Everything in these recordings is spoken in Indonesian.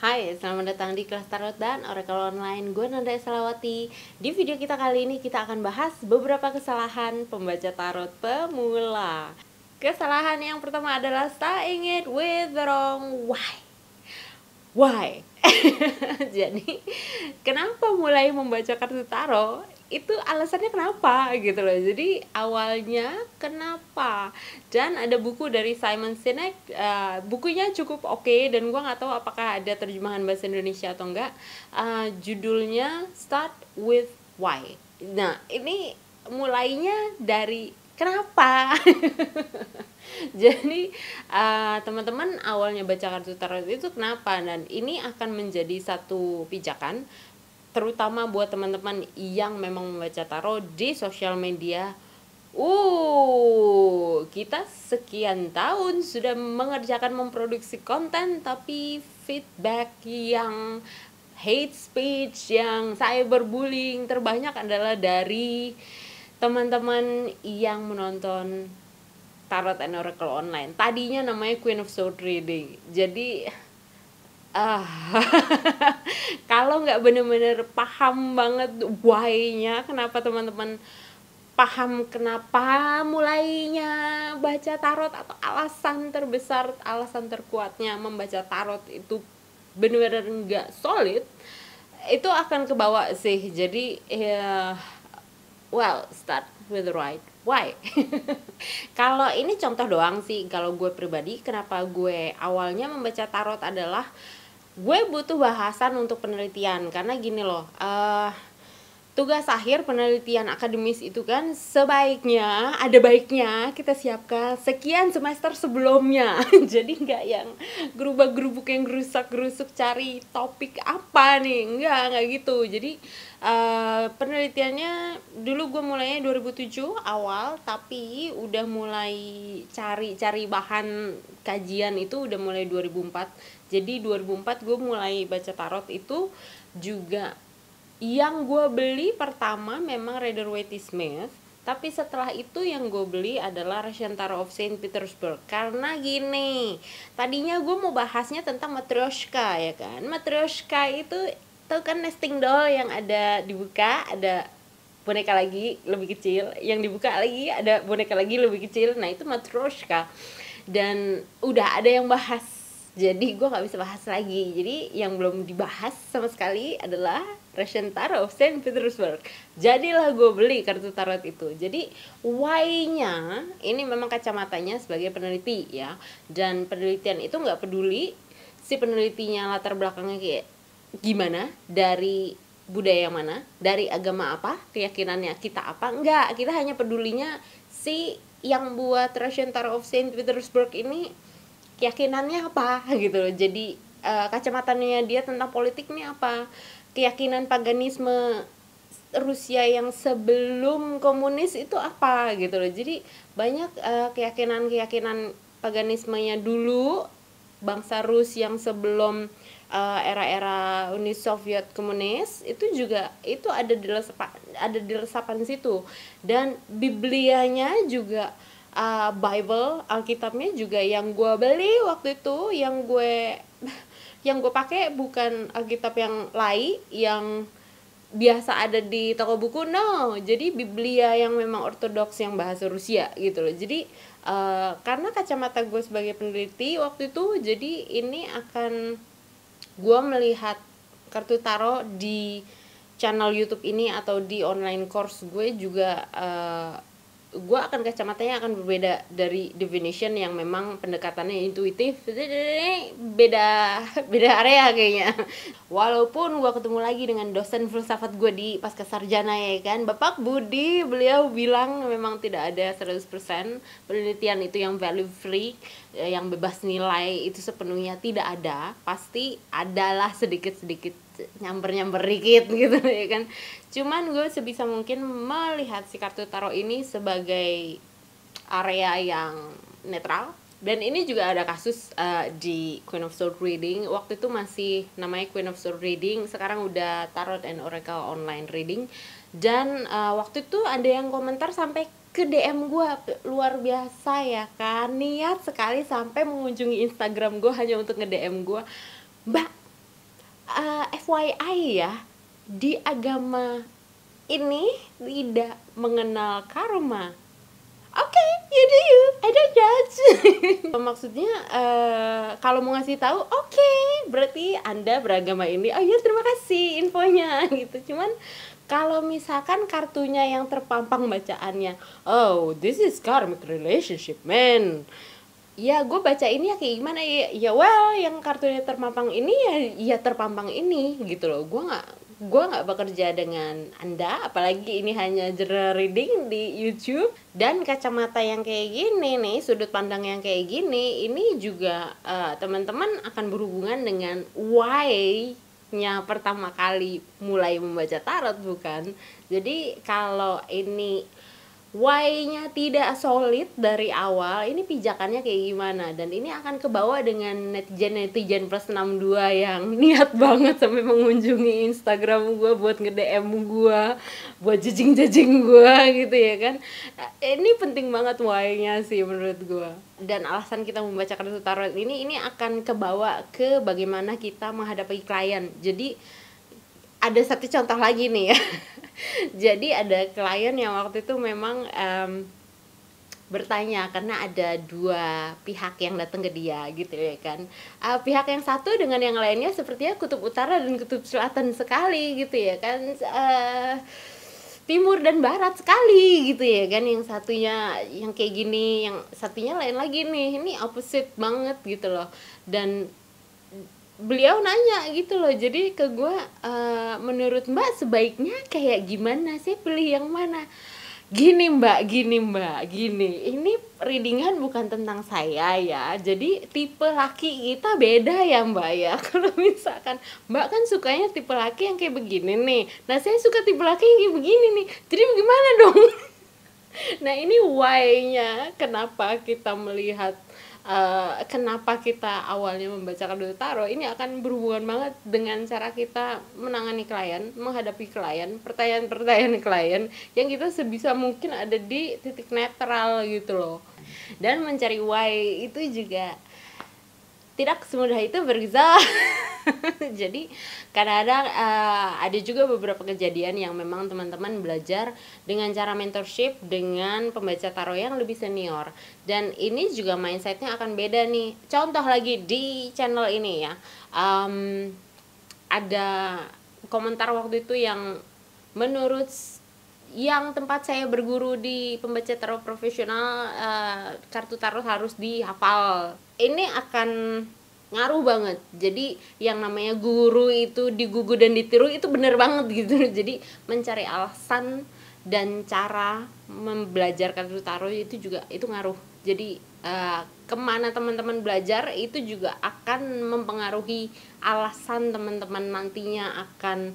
Hai, selamat datang di kelas Tarot dan Oracle Online. Gue Nanda Salawati. Di video kita kali ini kita akan bahas beberapa kesalahan pembaca tarot pemula. Kesalahan yang pertama adalah starting it with the wrong why. Why? Jadi, kenapa mulai membaca kartu tarot? Itu alasannya kenapa gitu loh. Jadi awalnya kenapa? Dan ada buku dari Simon Sinek, bukunya cukup oke, dan gue nggak tahu apakah ada terjemahan bahasa Indonesia atau enggak. Judulnya Start with Why. Nah, ini mulainya dari kenapa. Jadi teman-teman awalnya baca kartu tarot itu kenapa, dan ini akan menjadi satu pijakan terutama buat teman-teman yang memang membaca tarot di sosial media. Kita sekian tahun sudah mengerjakan memproduksi konten, tapi feedback yang hate speech, yang cyberbullying terbanyak adalah dari teman-teman yang menonton Tarot and Oracle Online. Tadinya namanya Queen of Sword Reading. Jadi kalau nggak bener-bener paham banget why-nya, kenapa teman-teman paham kenapa mulainya baca tarot, atau alasan terbesar, alasan terkuatnya membaca tarot itu bener-bener nggak solid, itu akan kebawa sih. Jadi start with the right why. Kalau ini contoh doang sih, kalau gue pribadi kenapa gue awalnya membaca tarot adalah gue butuh bahasan untuk penelitian. Karena gini loh, tugas akhir penelitian akademis itu kan sebaiknya, ada baiknya kita siapkan sekian semester sebelumnya. Jadi nggak yang gerubak-gerubuk yang gerusak-gerusuk cari topik apa nih, nggak gitu. Jadi penelitiannya dulu gue mulainya 2007 awal, tapi udah mulai cari bahan kajian itu udah mulai 2004. Jadi 2004 gue mulai baca tarot itu juga. Yang gue beli pertama memang Rider-Waite-Smith, tapi setelah itu yang gue beli adalah Russian Tarot of Saint Petersburg. Karena gini, tadinya gue mau bahasnya tentang Matryoshka, ya kan. Matryoshka itu tau kan, nesting doll yang ada dibuka, ada boneka lagi lebih kecil, yang dibuka lagi ada boneka lagi lebih kecil. Nah, itu Matryoshka. Dan udah ada yang bahas, jadi gue gak bisa bahas lagi. Jadi yang belum dibahas sama sekali adalah Russian Tarot of Saint Petersburg. Jadilah gue beli kartu tarot itu. Jadi why-nya ini memang kacamatanya sebagai peneliti ya. Dan penelitian itu gak peduli si penelitinya latar belakangnya kayak gimana, dari budaya yang mana, dari agama apa, keyakinannya kita apa. Enggak, kita hanya pedulinya si yang buat Russian Tarot of Saint Petersburg ini keyakinannya apa gitu loh. Jadi kacamatanya dia tentang politik nih apa, keyakinan paganisme Rusia yang sebelum komunis itu apa gitu loh. Jadi banyak keyakinan paganismenya dulu bangsa Rus yang sebelum era-era Uni Soviet komunis itu juga itu ada di resapan situ. Dan Biblianya juga, Bible, Alkitabnya juga yang gue beli waktu itu, yang gue pakai bukan Alkitab yang lai yang biasa ada di toko buku, no. Jadi Biblia yang memang ortodoks yang bahasa Rusia gitu loh. Jadi karena kacamata gue sebagai peneliti waktu itu, jadi ini akan gue melihat kartu tarot di channel YouTube ini atau di online course gue juga, gue akan kacamatanya akan berbeda dari definition yang memang pendekatannya intuitif. Beda area kayaknya. Walaupun gue ketemu lagi dengan dosen filsafat gue di pasca sarjana, ya kan, Bapak Budi, beliau bilang memang tidak ada 100% penelitian itu yang value free, yang bebas nilai itu sepenuhnya tidak ada. Pasti adalah sedikit-sedikit nyamber dikit gitu, ya kan. Cuman gue sebisa mungkin melihat si kartu tarot ini sebagai area yang netral. Dan ini juga ada kasus di Queen of Sword Reading. Waktu itu masih namanya Queen of Sword Reading, sekarang udah Tarot and Oracle Online Reading. Dan waktu itu ada yang komentar sampai ke DM gue, luar biasa ya kan, niat sekali sampai mengunjungi Instagram gue hanya untuk nge-DM gue, Mbak, FYI ya, di agama ini tidak mengenal karma. Oke, you do you, I don't judge. Maksudnya kalau mau ngasih tahu, oke, berarti Anda beragama ini. Oh iya, terima kasih infonya gitu. Cuman kalau misalkan kartunya yang terpampang bacaannya, oh this is karmic relationship man, ya gue baca ini ya kayak gimana ya, ya well yang kartunya terpampang ini ya terpampang ini gitu loh. Gue nggak bekerja dengan Anda, apalagi ini hanya general reading di YouTube. Dan kacamata yang kayak gini nih, sudut pandang yang kayak gini, ini juga teman-teman akan berhubungan dengan why-nya pertama kali mulai membaca tarot, bukan? Jadi kalau ini why-nya tidak solid dari awal, ini pijakannya kayak gimana, dan ini akan kebawa dengan netizen plus 62 yang niat banget sampai mengunjungi Instagram gue buat nge-DM gue, buat judging gue gitu ya kan. Ini penting banget why-nya sih menurut gue. Dan alasan kita membaca kartu tarot ini akan kebawa ke bagaimana kita menghadapi klien. Jadi ada satu contoh lagi nih ya. Jadi ada klien yang waktu itu memang bertanya karena ada dua pihak yang datang ke dia gitu ya kan. Pihak yang satu dengan yang lainnya sepertinya kutub utara dan kutub selatan sekali gitu ya kan. Timur dan barat sekali gitu ya kan. Yang satunya yang kayak gini, yang satunya lain lagi nih. Ini opposite banget gitu loh. Dan beliau nanya gitu loh, jadi ke gue, menurut mbak sebaiknya kayak gimana sih, pilih yang mana? Gini mbak, ini readingan bukan tentang saya ya, jadi tipe laki kita beda ya mbak ya. Kalau misalkan mbak kan sukanya tipe laki yang kayak begini nih, nah saya suka tipe laki yang kayak begini nih, jadi gimana dong? Nah ini why-nya kenapa kita melihat kenapa kita awalnya membaca kartu tarot, ini akan berhubungan banget dengan cara kita menangani klien, menghadapi klien, pertanyaan-pertanyaan klien yang kita sebisa mungkin ada di titik netral gitu loh. Dan mencari why itu juga tidak semudah itu Bergza. Jadi kadang-kadang ada juga beberapa kejadian yang memang teman-teman belajar dengan cara mentorship dengan pembaca tarot yang lebih senior, dan ini juga mindsetnya akan beda nih. Contoh lagi di channel ini ya, ada komentar waktu itu yang menurut yang tempat saya berguru di pembaca tarot profesional, kartu tarot harus dihafal. Ini akan ngaruh banget. Jadi yang namanya guru itu digugu dan ditiru itu bener banget gitu. Jadi mencari alasan dan cara membelajar kartu tarot itu juga itu ngaruh. Jadi kemana teman-teman belajar itu juga akan mempengaruhi alasan teman-teman nantinya akan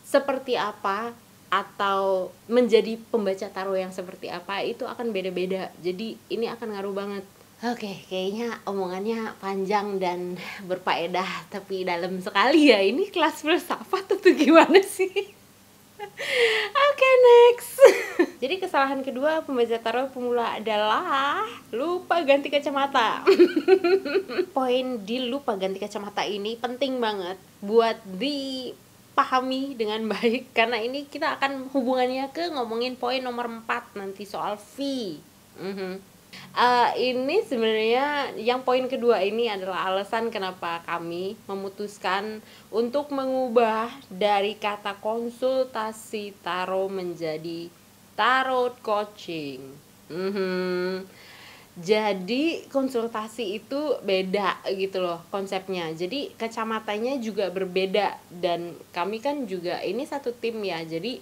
seperti apa, atau menjadi pembaca tarot yang seperti apa, itu akan beda-beda. Jadi ini akan ngaruh banget. Oke, kayaknya omongannya panjang dan berfaedah tapi dalam sekali ya. Ini kelas filsafat atau gimana sih? Oke, next. Jadi kesalahan kedua pembaca tarot pemula adalah lupa ganti kacamata. Poin di lupa ganti kacamata ini penting banget buat dipahami dengan baik, karena ini kita akan hubungannya ke ngomongin poin nomor 4 nanti soal fee. Ini sebenarnya yang poin kedua ini adalah alasan kenapa kami memutuskan untuk mengubah dari kata konsultasi tarot menjadi tarot coaching. Jadi konsultasi itu beda gitu loh konsepnya. Jadi kacamatanya juga berbeda, dan kami kan juga ini satu tim ya. Jadi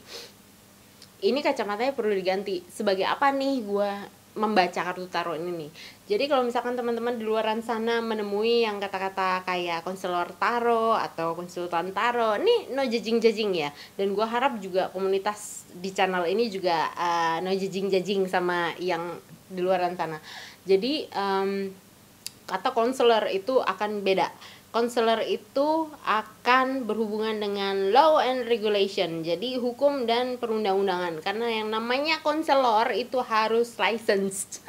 ini kacamatanya perlu diganti. Sebagai apa nih gue membaca kartu tarot ini nih? Jadi kalau misalkan teman-teman di luaran sana menemui yang kata-kata kayak konselor tarot atau konsultan tarot, nih no judging ya. Dan gue harap juga komunitas di channel ini juga no judging sama yang di luaran sana. Jadi kata konselor itu akan beda. Konselor itu akan berhubungan dengan law and regulation, jadi hukum dan perundang-undangan. Karena yang namanya konselor itu harus licensed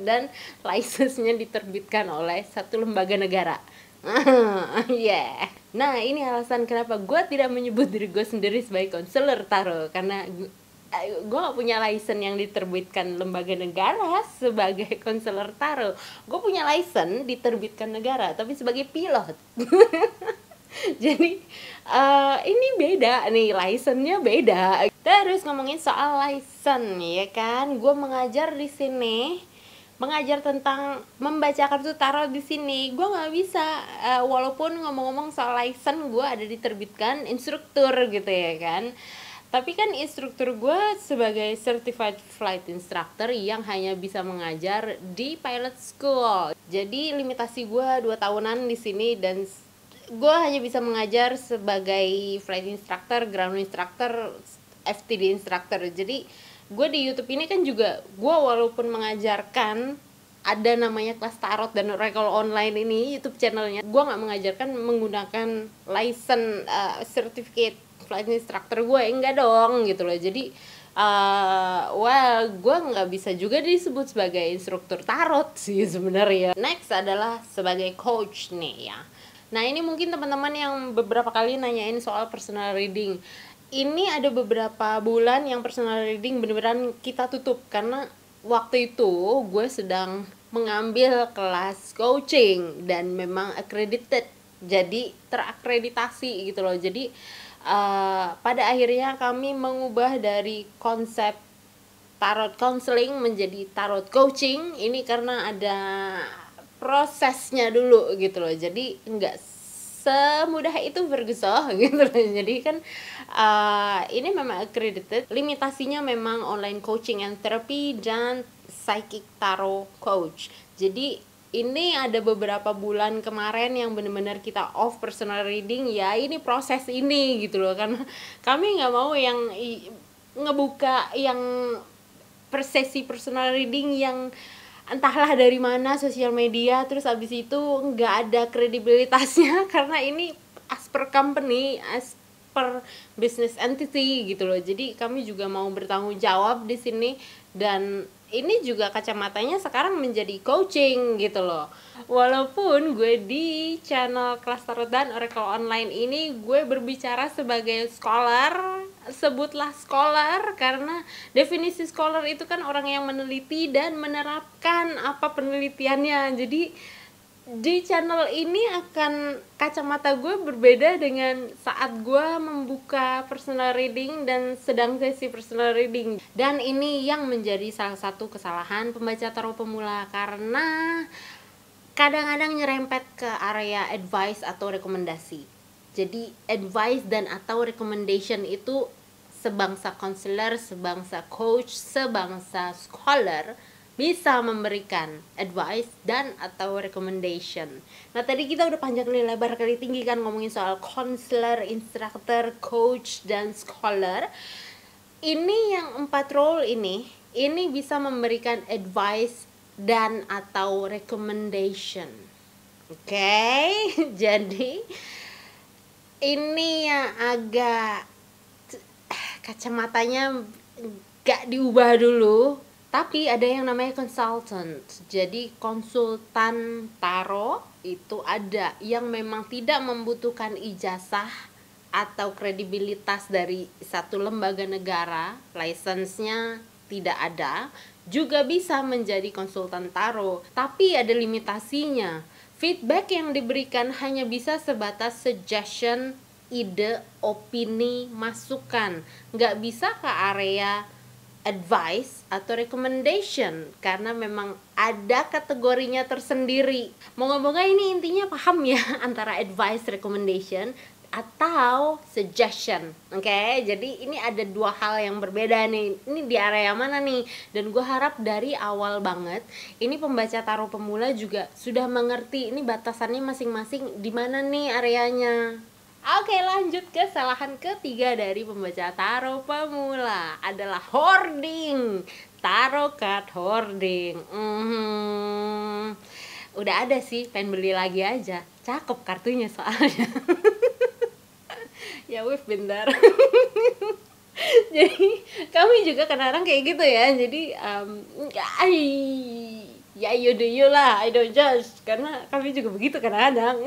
dan license-nya diterbitkan oleh satu lembaga negara. Yeah. Nah, ini alasan kenapa gue tidak menyebut diri gue sendiri sebagai konselor tarot, karena gue gak punya license yang diterbitkan lembaga negara sebagai konselor tarot. Gue punya license diterbitkan negara, tapi sebagai pilot. Jadi ini beda nih, license-nya beda. Terus ngomongin soal license, ya kan, gue mengajar di sini, mengajar tentang membaca kartu tarot di sini. Gue nggak bisa, walaupun ngomong-ngomong soal license, gue ada diterbitkan instruktur gitu ya kan. Tapi kan instruktur gue sebagai certified flight instructor yang hanya bisa mengajar di pilot school. Jadi limitasi gue 2 tahunan di sini, dan gue hanya bisa mengajar sebagai flight instructor, ground instructor, FTD instructor. Jadi gue di YouTube ini kan juga, gue walaupun mengajarkan, ada namanya kelas tarot dan oracle online ini YouTube channelnya, gue nggak mengajarkan menggunakan license certificate flight instructor gue, enggak dong gitu loh. Jadi gue nggak bisa juga disebut sebagai instruktur tarot sih sebenarnya. Next adalah sebagai coach nih ya. Nah, ini mungkin teman-teman yang beberapa kali nanyain soal personal reading. Ini ada beberapa bulan yang personal reading beneran kita tutup, karena waktu itu gue sedang mengambil kelas coaching dan memang accredited, jadi terakreditasi gitu loh. Jadi pada akhirnya kami mengubah dari konsep tarot counseling menjadi tarot coaching. Ini karena ada prosesnya dulu gitu loh, jadi nggak semudah itu bergesoh gitu loh. Jadi kan ini memang accredited, limitasinya memang online coaching and therapy dan psychic tarot coach. Jadi ini ada beberapa bulan kemarin yang benar-benar kita off personal reading ya, ini proses ini gitu loh, karena kami nggak mau yang ngebuka yang per sesi personal reading yang entahlah dari mana sosial media, terus abis itu nggak ada kredibilitasnya karena ini as per company, as per business entity gitu loh. Jadi kami juga mau bertanggung jawab di sini, dan ini juga kacamatanya sekarang menjadi coaching gitu loh. Walaupun gue di channel kelas tarot dan oracle online ini gue berbicara sebagai scholar, sebutlah scholar, karena definisi scholar itu kan orang yang meneliti dan menerapkan apa penelitiannya. Jadi di channel ini akan kacamata gue berbeda dengan saat gue membuka personal reading dan sedang sesi personal reading. Dan ini yang menjadi salah satu kesalahan pembaca tarot pemula, karena kadang-kadang nyerempet ke area advice atau rekomendasi. Jadi advice dan atau recommendation itu sebangsa counselor, sebangsa coach, sebangsa scholar bisa memberikan advice dan atau recommendation. Nah, tadi kita udah panjang kali lebar kali tinggi kan ngomongin soal counselor, instructor, coach, dan scholar. Ini yang 4 role ini bisa memberikan advice dan atau recommendation. Oke, jadi ini yang agak kacamatanya gak diubah dulu. Tapi ada yang namanya consultant. Jadi konsultan tarot itu ada yang memang tidak membutuhkan ijazah atau kredibilitas dari satu lembaga negara, license-nya tidak ada, juga bisa menjadi konsultan tarot. Tapi ada limitasinya. Feedback yang diberikan hanya bisa sebatas suggestion, ide, opini, masukan. Nggak bisa ke area advice atau recommendation, karena memang ada kategorinya tersendiri. Moga-moga ini intinya paham ya antara advice, recommendation atau suggestion. Oke, jadi ini ada 2 hal yang berbeda nih. Ini di area mana nih? Dan gue harap dari awal banget ini pembaca tarot pemula juga sudah mengerti ini batasannya masing-masing di mana nih areanya. Oke, lanjut ke kesalahan ketiga dari pembaca tarot pemula adalah hoarding. Tarot card hoarding. Udah ada sih, pengen beli lagi aja. Cakep kartunya soalnya. Ya wih, bentar. Jadi kami juga kadang-kadang kayak gitu ya. Jadi Ya you do you lah, I don't judge, karena kami juga begitu kadang-kadang.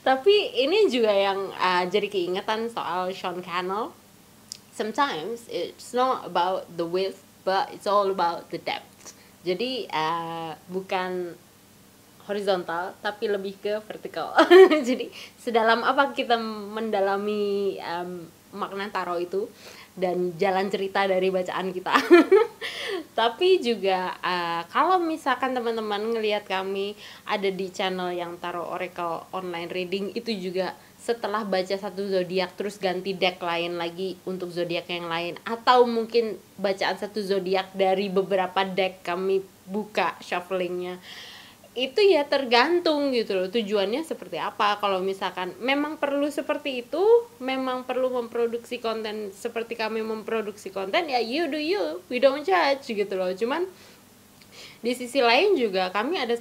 Tapi ini juga yang jadi keingetan soal Sean Cannell. Sometimes it's not about the width, but it's all about the depth. Jadi bukan horizontal tapi lebih ke vertikal. Jadi sedalam apa kita mendalami makna tarot itu dan jalan cerita dari bacaan kita. Tapi juga kalau misalkan teman-teman ngelihat kami ada di channel yang Tarot Oracle online reading, itu juga setelah baca satu zodiak terus ganti deck lain lagi untuk zodiak yang lain, atau mungkin bacaan satu zodiak dari beberapa deck kami buka shufflingnya, itu ya tergantung gitu loh tujuannya seperti apa. Kalau misalkan memang perlu seperti itu, memang perlu memproduksi konten seperti kami memproduksi konten, ya you do you, we don't judge gitu loh. Cuman di sisi lain juga kami ada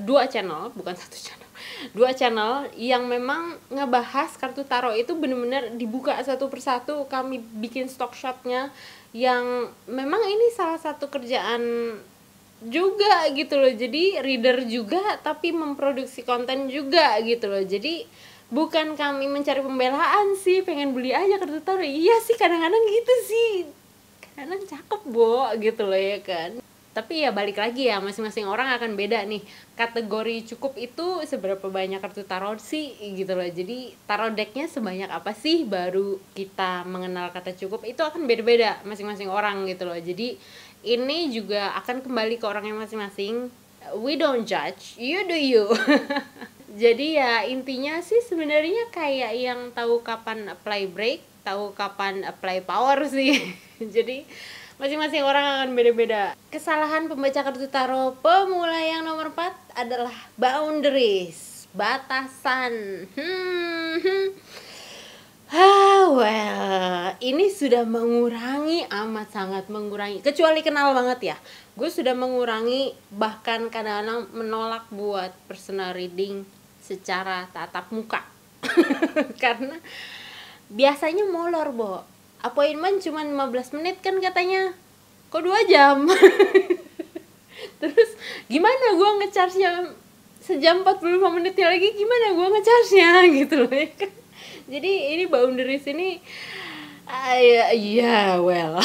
dua channel, bukan satu channel, dua channel yang memang ngebahas kartu tarot itu bener-bener dibuka satu persatu. Kami bikin stock shotnya, yang memang ini salah satu kerjaan juga gitu loh. Jadi reader juga tapi memproduksi konten juga gitu loh. Jadi bukan kami mencari pembelaan sih, pengen beli aja kartu tarot. Iya sih kadang-kadang gitu sih, kadang cakep Bo gitu loh ya kan. Tapi ya balik lagi ya, masing-masing orang akan beda nih. Kategori cukup itu seberapa banyak kartu tarot sih gitu loh. Jadi tarot decknya sebanyak apa sih baru kita mengenal kata cukup, itu akan beda-beda masing-masing orang gitu loh. Jadi ini juga akan kembali ke orangnya masing-masing. We don't judge, you do you. Jadi ya intinya sih sebenarnya kayak yang tahu kapan apply break, tahu kapan apply power sih. Jadi masing-masing orang akan beda-beda. Kesalahan pembaca kartu tarot pemula yang nomor 4 adalah boundaries, batasan. Well, ini sudah mengurangi, amat sangat mengurangi. Kecuali kenal banget ya, gue sudah mengurangi, bahkan kadang-kadang menolak buat personal reading secara tatap muka. Karena biasanya molor Bo, appointment cuma 15 menit kan katanya, kok 2 jam. Terus gimana gue ngecharge-nya sejam 45 menitnya lagi, gimana gue ngecharge-nya gitu loh ya kan. Jadi ini boundaries ini well.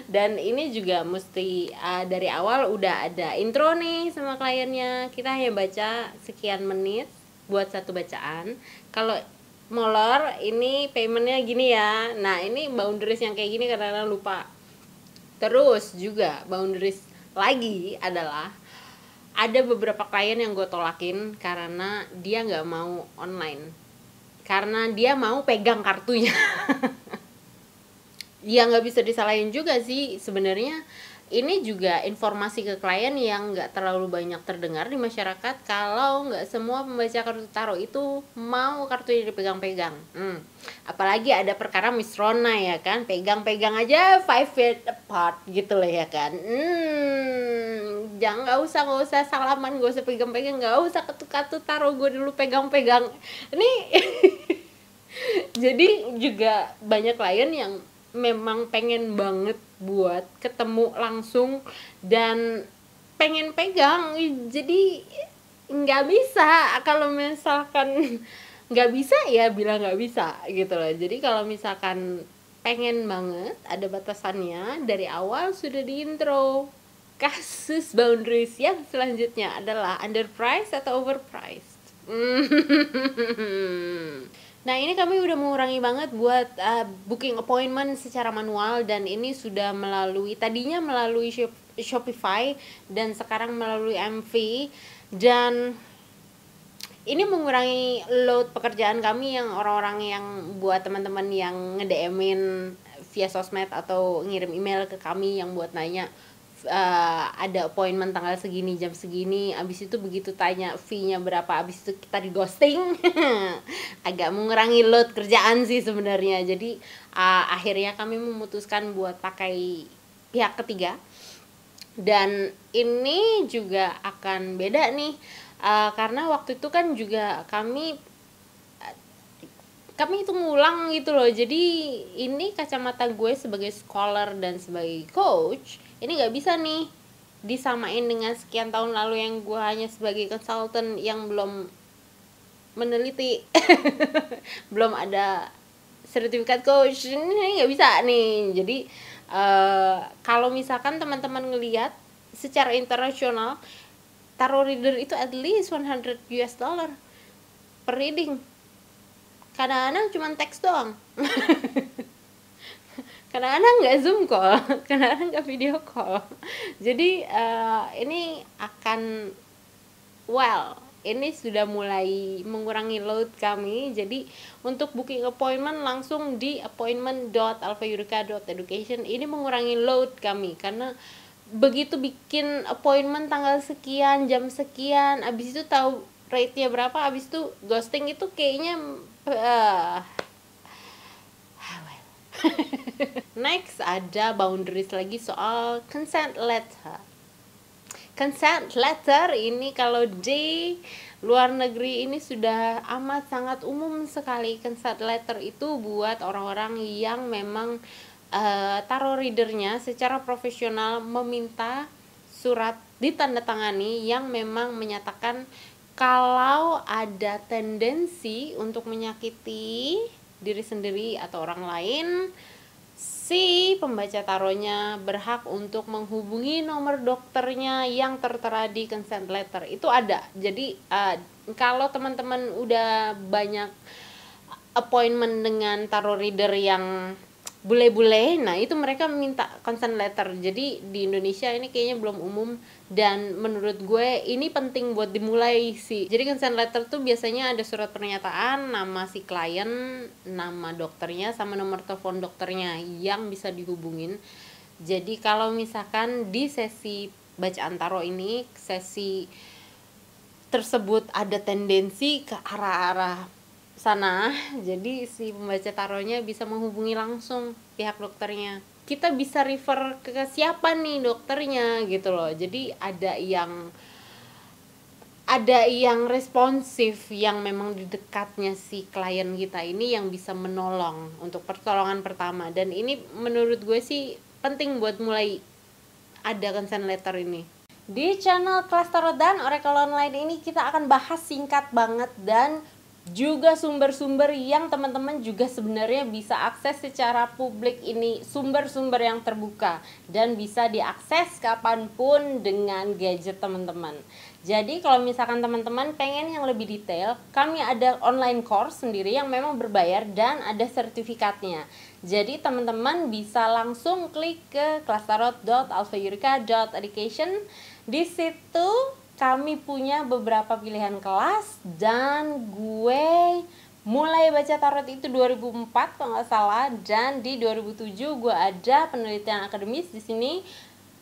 Dan ini juga mesti dari awal udah ada intro nih sama kliennya. Kita hanya baca sekian menit buat satu bacaan. Kalau molor ini paymentnya gini ya. Nah ini boundaries yang kayak gini kadang-kadang lupa. Terus juga boundaries lagi adalah ada beberapa klien yang gue tolakin karena dia nggak mau online, karena dia mau pegang kartunya. Ya nggak bisa disalahin juga sih sebenarnya. Ini juga informasi ke klien yang nggak terlalu banyak terdengar di masyarakat, kalau nggak semua pembaca kartu tarot itu mau kartunya dipegang-pegang. Apalagi ada perkara Miss Rona ya kan, pegang-pegang aja 5 feet apart gitu loh ya kan. Jangan, nggak usah salaman, nggak usah pegang-pegang, nggak usah kartu tarot gue dulu pegang-pegang. Ini jadi juga banyak klien yang memang pengen banget buat ketemu langsung dan pengen pegang, jadi nggak bisa. Kalau misalkan nggak bisa ya bilang nggak bisa gitu loh. Jadi kalau misalkan pengen banget, ada batasannya dari awal sudah di intro. Kasus boundaries yang selanjutnya adalah underpriced atau overpriced. Nah ini kami udah mengurangi banget buat booking appointment secara manual, dan ini sudah tadinya melalui Shopify dan sekarang melalui MV, dan ini mengurangi load pekerjaan kami yang orang-orang yang buat teman-teman yang nge-DM-in via sosmed atau ngirim email ke kami yang buat nanya ada appointment tanggal segini jam segini, abis itu begitu tanya fee-nya berapa, abis itu kita di ghosting. Agak mengurangi load kerjaan sih sebenarnya. Jadi akhirnya kami memutuskan buat pakai pihak ketiga, dan ini juga akan beda nih karena waktu itu kan juga kami itu ngulang gitu loh. Jadi ini kacamata gue sebagai scholar dan sebagai coach ini nggak bisa nih disamain dengan sekian tahun lalu yang gue hanya sebagai konsultan yang belum meneliti belum ada sertifikat coach, ini nggak bisa nih. Jadi kalau misalkan teman-teman ngelihat secara internasional, tarot reader itu at least 100 US dollar per reading. Kadang-kadang cuma teks doang. Kadang-kadang nggak zoom call, kadang-kadang nggak video call. Jadi ini akan ini sudah mulai mengurangi load kami. Jadi untuk booking appointment langsung di appointment.alfayurika.education. Ini mengurangi load kami karena begitu bikin appointment tanggal sekian, jam sekian, abis itu tahu rate-nya berapa, abis itu ghosting itu kayaknya Next ada boundaries lagi soal consent letter. Consent letter ini kalau di luar negeri ini sudah amat sangat umum sekali. Consent letter itu buat orang-orang yang memang tarot readernya secara profesional meminta surat ditandatangani yang memang menyatakan kalau ada tendensi untuk menyakiti diri sendiri atau orang lain, si pembaca tarotnya berhak untuk menghubungi nomor dokternya yang tertera di consent letter. Itu ada. Jadi kalau teman-teman udah banyak appointment dengan tarot reader yang bule-bule, nah itu mereka minta consent letter. Jadi di Indonesia ini kayaknya belum umum, dan menurut gue ini penting buat dimulai sih. Jadi consent letter tuh biasanya ada surat pernyataan, nama si klien, nama dokternya, sama nomor telepon dokternya yang bisa dihubungin. Jadi kalau misalkan di sesi bacaan tarot ini, sesi tersebut ada tendensi ke arah-arah sana, jadi si pembaca tarotnya bisa menghubungi langsung pihak dokternya. Kita bisa refer ke siapa nih dokternya gitu loh. Jadi ada yang responsif, yang memang di dekatnya si klien kita ini yang bisa menolong untuk pertolongan pertama. Dan ini menurut gue sih penting buat mulai ada consent letter ini. Di channel Kelas Tarot dan Oracle Online ini kita akan bahas singkat banget dan juga sumber-sumber yang teman-teman juga sebenarnya bisa akses secara publik. Ini sumber-sumber yang terbuka dan bisa diakses kapanpun dengan gadget teman-teman. Jadi kalau misalkan teman-teman pengen yang lebih detail, kami ada online course sendiri yang memang berbayar dan ada sertifikatnya. Jadi teman-teman bisa langsung klik ke kelastarot.alfayurika.education. Di situ kami punya beberapa pilihan kelas, dan gue mulai baca tarot itu 2004 kalau nggak salah, dan di 2007 gue ada penelitian akademis di sini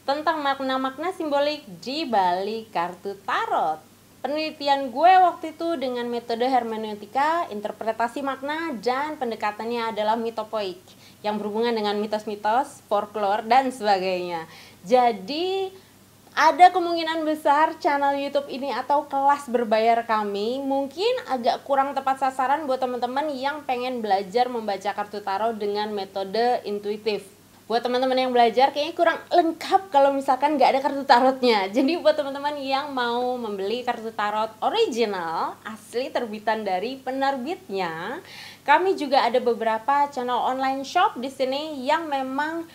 tentang makna-makna simbolik di balik kartu tarot. Penelitian gue waktu itu dengan metode hermeneutika, interpretasi makna, dan pendekatannya adalah mitopoik yang berhubungan dengan mitos-mitos, folklore, dan sebagainya. Jadi ada kemungkinan besar channel YouTube ini atau kelas berbayar kami mungkin agak kurang tepat sasaran buat teman-teman yang pengen belajar membaca kartu tarot dengan metode intuitif. Buat teman-teman yang belajar kayaknya kurang lengkap kalau misalkan nggak ada kartu tarotnya. Jadi buat teman-teman yang mau membeli kartu tarot original asli terbitan dari penerbitnya, kami juga ada beberapa channel online shop di sini yang memang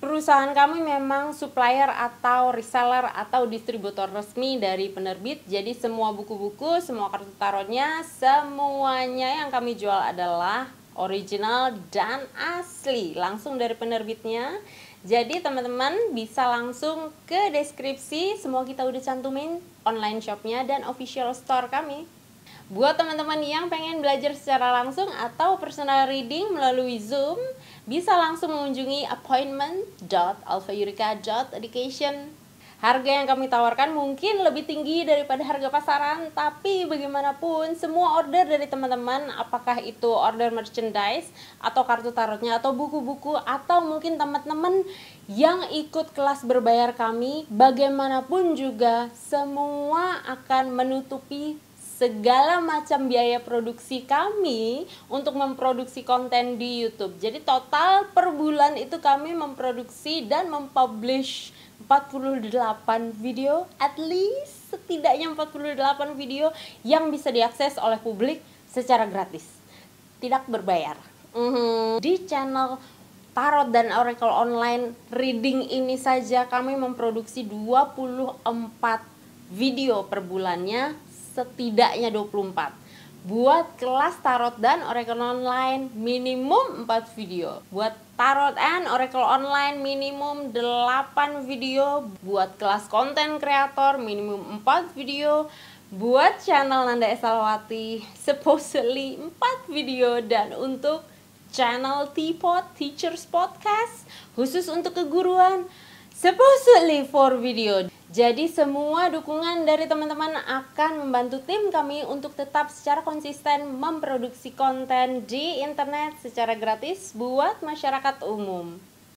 perusahaan kami memang supplier atau reseller atau distributor resmi dari penerbit. Jadi semua buku-buku, semua kartu tarotnya, semuanya yang kami jual adalah original dan asli, langsung dari penerbitnya. Jadi teman-teman bisa langsung ke deskripsi, semua kita udah cantumin online shopnya dan official store kami. Buat teman-teman yang pengen belajar secara langsung atau personal reading melalui Zoom, bisa langsung mengunjungi appointment.alfayurika.education. Harga yang kami tawarkan mungkin lebih tinggi daripada harga pasaran, tapi bagaimanapun semua order dari teman-teman, apakah itu order merchandise atau kartu tarotnya atau buku-buku, atau mungkin teman-teman yang ikut kelas berbayar kami, bagaimanapun juga semua akan menutupi segala macam biaya produksi kami untuk memproduksi konten di YouTube. Jadi total per bulan itu kami memproduksi dan mempublish 48 video, at least setidaknya 48 video yang bisa diakses oleh publik secara gratis, tidak berbayar. Di channel Tarot dan Oracle Online Reading ini saja kami memproduksi 24 video per bulannya, setidaknya 24. Buat kelas Tarot dan Oracle Online minimum 4 video. Buat Tarot and Oracle Online minimum 8 video. Buat kelas konten kreator minimum 4 video. Buat channel Nanda Esalwati supposedly 4 video. Dan untuk channel Teapot Teachers Podcast khusus untuk keguruan supposedly 4 video. Jadi semua dukungan dari teman-teman akan membantu tim kami untuk tetap secara konsisten memproduksi konten di internet secara gratis buat masyarakat umum.